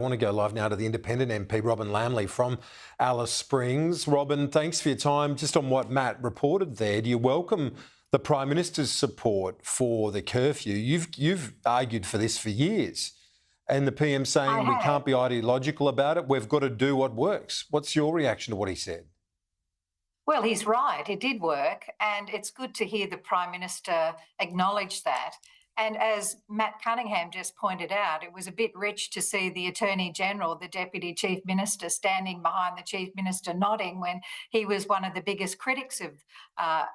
I want to go live now to the Independent MP, Robin Lamley from Alice Springs. Robin, thanks for your time. Just on what Matt reported there, do you welcome the Prime Minister's support for the curfew? You've argued for this for years, and the PM saying we can't be ideological about it. We've got to do what works. What's your reaction to what he said? Well, he's right. It did work, and it's good to hear the Prime Minister acknowledge that. And as Matt Cunningham just pointed out, it was a bit rich to see the Attorney-General, the Deputy Chief Minister, standing behind the Chief Minister nodding when he was one of the biggest critics of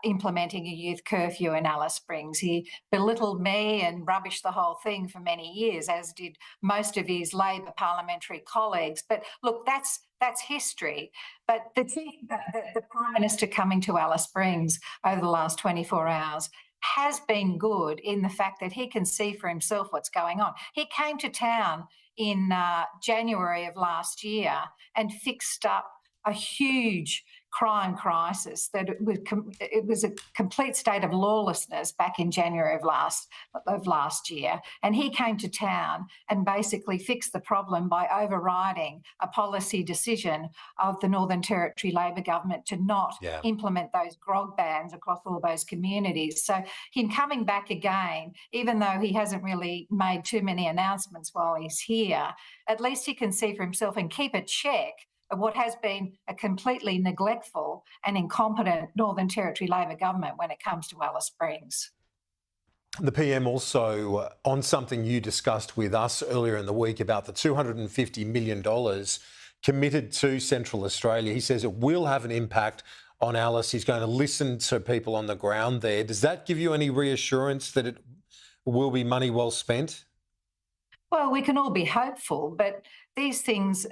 implementing a youth curfew in Alice Springs. He belittled me and rubbished the whole thing for many years, as did most of his Labor parliamentary colleagues. But look, that's history. But the Prime Minister coming to Alice Springs over the last 24 hours has been good in the fact that he can see for himself what's going on. He came to town in January of last year and fixed up a huge crime crisis that it was a complete state of lawlessness back in January of last year. And he came to town and basically fixed the problem by overriding a policy decision of the Northern Territory Labor government to not implement those grog bans across all those communities. So him coming back again, even though he hasn't really made too many announcements while he's here, at least he can see for himself and keep a check of what has been a completely neglectful and incompetent Northern Territory Labor government when it comes to Alice Springs. The PM also, on something you discussed with us earlier in the week about the $250 million committed to Central Australia, he says it will have an impact on Alice. He's going to listen to people on the ground there. Does that give you any reassurance that it will be money well spent? Well, we can all be hopeful, but these things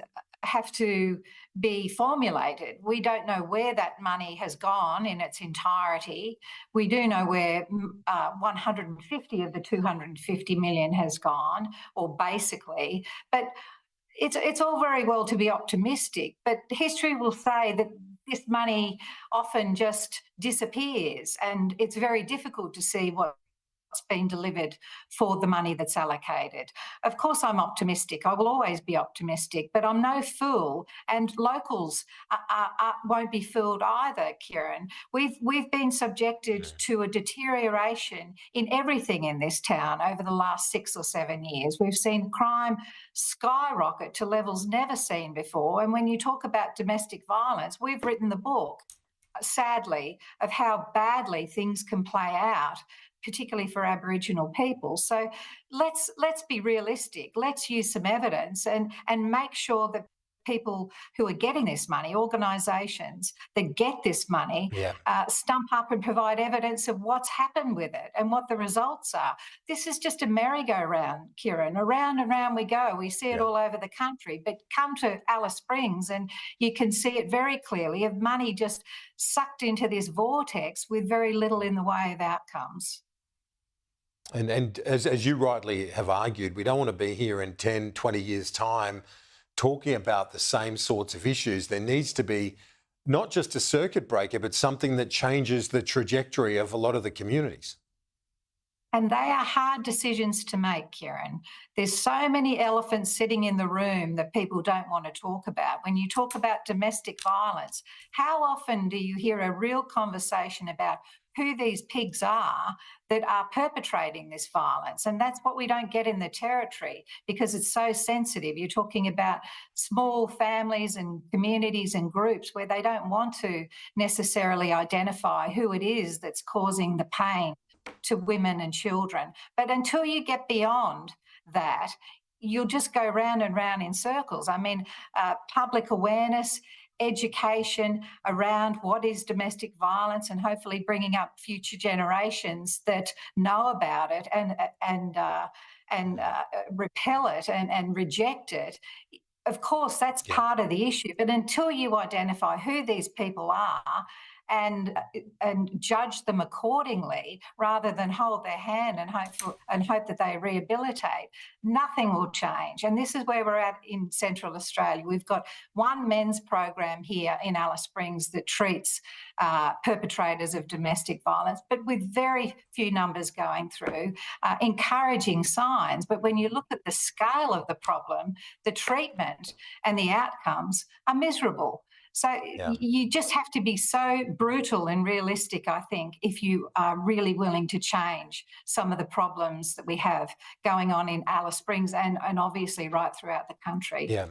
have to be formulated. We don't know where that money has gone in its entirety. We do know where 150 of the 250 million has gone, or basically, but it's all very well to be optimistic, but history will say that this money often just disappears, and it's very difficult to see what's been delivered for the money that's allocated. Of course, I'm optimistic. I will always be optimistic, but I'm no fool, and locals won't be fooled either, Kieran. We've been subjected to a deterioration in everything in this town over the last 6 or 7 years. We've seen crime skyrocket to levels never seen before, and when you talk about domestic violence, we've written the book, sadly, of how badly things can play out, particularly for Aboriginal people. So let's be realistic. Let's use some evidence and make sure that people who are getting this money, organisations that get this money, stump up and provide evidence of what's happened with it and what the results are. This is just a merry-go-round, Kieran. Around and round we go. We see it all over the country. But come to Alice Springs and you can see it very clearly of money just sucked into this vortex with very little in the way of outcomes. And as you rightly have argued, we don't want to be here in 10, 20 years' time talking about the same sorts of issues. There needs to be not just a circuit breaker, but something that changes the trajectory of a lot of the communities. And they are hard decisions to make, Kieran. There's so many elephants sitting in the room that people don't want to talk about. When you talk about domestic violence, how often do you hear a real conversation about who these pigs are that are perpetrating this violence? And that's what we don't get in the Territory because it's so sensitive. You're talking about small families and communities and groups where they don't want to necessarily identify who it is that's causing the pain to women and children. But until you get beyond that, you'll just go round and round in circles. I mean, public awareness, education around what is domestic violence, and hopefully bringing up future generations that know about it and repel it and reject it. Of course, that's part of the issue. But until you identify who these people are and judge them accordingly rather than hold their hand and hope that they rehabilitate, nothing will change. And this is where we're at in Central Australia. We've got one men's program here in Alice Springs that treats perpetrators of domestic violence, but with very few numbers going through, encouraging signs. But when you look at the scale of the problem, the treatment and the outcomes are miserable. So you just have to be so brutal and realistic, I think, if you are really willing to change some of the problems that we have going on in Alice Springs and obviously right throughout the country. Yeah.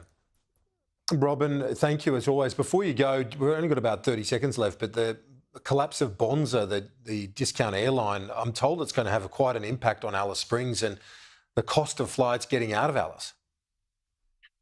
Robyn, thank you as always. Before you go, we've only got about 30 seconds left, but the collapse of Bonza, the discount airline, I'm told it's going to have quite an impact on Alice Springs and the cost of flights getting out of Alice.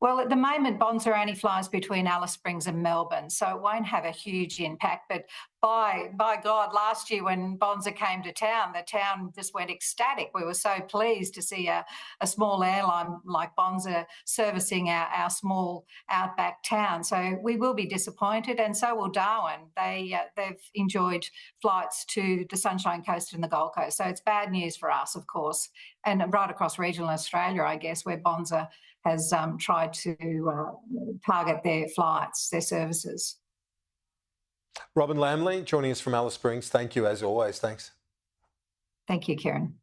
Well, at the moment, Bonza only flies between Alice Springs and Melbourne, so it won't have a huge impact. But by God, last year when Bonza came to town, the town just went ecstatic. We were so pleased to see a small airline like Bonza servicing our small outback town. So we will be disappointed, and so will Darwin. They've enjoyed flights to the Sunshine Coast and the Gold Coast. So it's bad news for us, of course, and right across regional Australia, I guess, where Bonza has tried to target their flights, their services. Robyn Lambley joining us from Alice Springs. Thank you as always. Thanks. Thank you, Kieran.